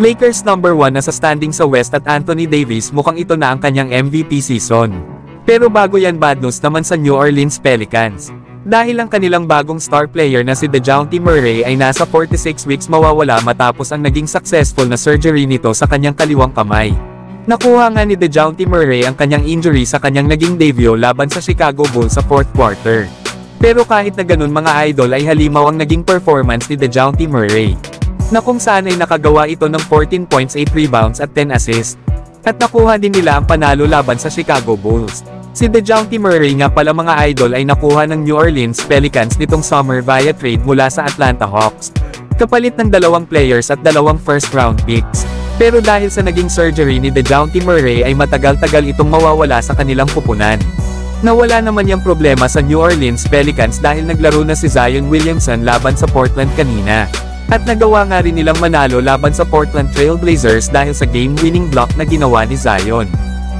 Lakers number 1 na sa standing sa West at Anthony Davis mukhang ito na ang kanyang MVP season. Pero bago yan, bad news naman sa New Orleans Pelicans. Dahil ang kanilang bagong star player na si DeJounte Murray ay nasa 46 weeks mawawala matapos ang naging successful na surgery nito sa kanyang kaliwang kamay. Nakuha nga ni DeJounte Murray ang kanyang injury sa kanyang naging debut laban sa Chicago Bulls sa 4th quarter. Pero kahit na ganun mga idol ay halimaw ang naging performance ni DeJounte Murray, na kung saan ay nakagawa ito ng 14 points, 8 rebounds at 10 assists. At nakuha din nila ang panalo laban sa Chicago Bulls. Si DeJounte Murray nga pala mga idol ay nakuha ng New Orleans Pelicans nitong summer via trade mula sa Atlanta Hawks, kapalit ng 2 players at 2 first round picks. Pero dahil sa naging surgery ni DeJounte Murray ay matagal-tagal itong mawawala sa kanilang pupunan. Nawala naman yung problema sa New Orleans Pelicans dahil naglaro na si Zion Williamson laban sa Portland kanina. At nagawa nga rin nilang manalo laban sa Portland Trail Blazers dahil sa game-winning block na ginawa ni Zion.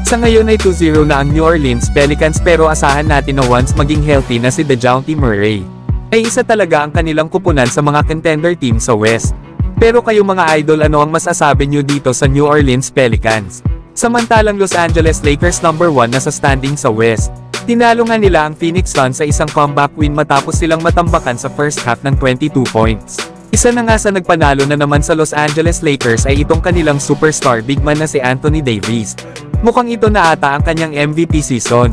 Sa ngayon ay 2-0 na ang New Orleans Pelicans, pero asahan natin na once maging healthy na si DeJounte Murray, ay isa talaga ang kanilang kupunan sa mga contender team sa West. Pero kayo mga idol, ano ang masasabi nyo dito sa New Orleans Pelicans? Samantalang Los Angeles Lakers number 1 na sa standing sa West. Tinalo nga nila ang Phoenix Suns sa isang comeback win matapos silang matambakan sa first half ng 22 points. Isa na nga sa nagpanalo na naman sa Los Angeles Lakers ay itong kanilang superstar big man na si Anthony Davis. Mukhang ito na ata ang kanyang MVP season.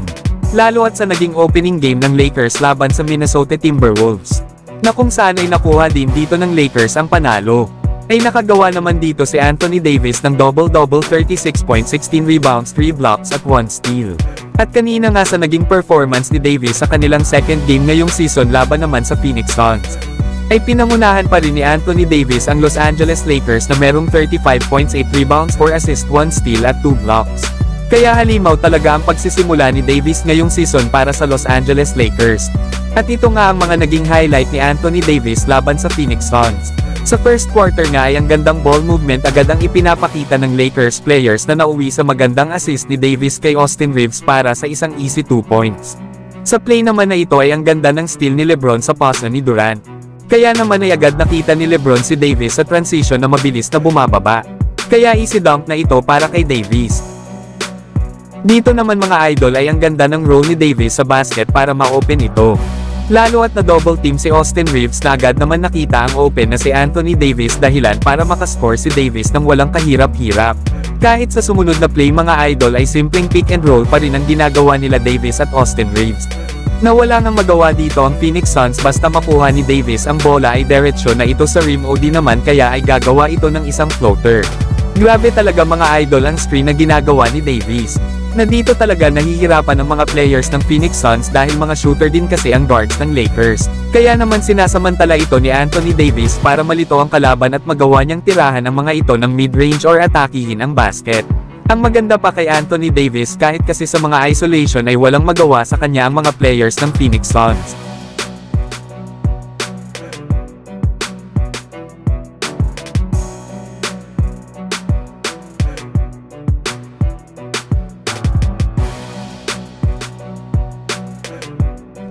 Lalo at sa naging opening game ng Lakers laban sa Minnesota Timberwolves, na kung saan ay nakuha din dito ng Lakers ang panalo. Ay nakagawa naman dito si Anthony Davis ng double-double, 36 points, 16 rebounds, 3 blocks at 1 steal. At kanina nga sa naging performance ni Davis sa kanilang second game ngayong season laban naman sa Phoenix Suns, ay pinangunahan pa rin ni Anthony Davis ang Los Angeles Lakers na merong 35 points, 8 rebounds, 4 assists, 1 steal at 2 blocks. Kaya halimaw talaga ang pagsisimula ni Davis ngayong season para sa Los Angeles Lakers. At ito nga ang mga naging highlight ni Anthony Davis laban sa Phoenix Suns. Sa first quarter nga ay ang gandang ball movement agad ang ipinapakita ng Lakers players na nauwi sa magandang assist ni Davis kay Austin Reeves para sa isang easy 2 points. Sa play naman na ito ay ang ganda ng steal ni LeBron sa pass ni Durant. Kaya naman ay agad nakita ni LeBron si Davis sa transition na mabilis na bumababa. Kaya easy dunk na ito para kay Davis. Dito naman mga idol ay ang ganda ng roll ni Davis sa basket para ma-open ito. Lalo at na double team si Austin Reeves na agad naman nakita ang open na si Anthony Davis, dahilan para makascore si Davis ng walang kahirap-hirap. Kahit sa sumunod na play mga idol ay simpleng pick and roll pa rin ang ginagawa nila Davis at Austin Reeves. Na wala nang magawa dito ang Phoenix Suns basta makuha ni Davis ang bola ay diretsyo na ito sa rim o di naman kaya ay gagawa ito ng isang floater. Grabe talaga mga idol ang screen na ginagawa ni Davis. Na dito talaga nahihirapan ang mga players ng Phoenix Suns dahil mga shooter din kasi ang guards ng Lakers. Kaya naman sinasamantala ito ni Anthony Davis para malito ang kalaban at magawa niyang tirahan ang mga ito ng mid-range or atakihin ang basket. Ang maganda pa kay Anthony Davis kahit kasi sa mga isolation ay walang magawa sa kanya ang mga players ng Phoenix Suns.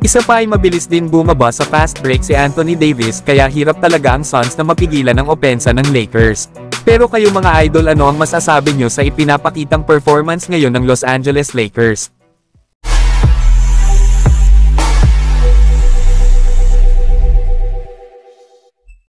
Isa pa ay mabilis din bumaba sa fast break si Anthony Davis kaya hirap talaga ang Suns na mapigilan ang opensa ng Lakers. Pero kayo mga idol, ano ang masasabi nyo sa ipinapakitang performance ngayon ng Los Angeles Lakers?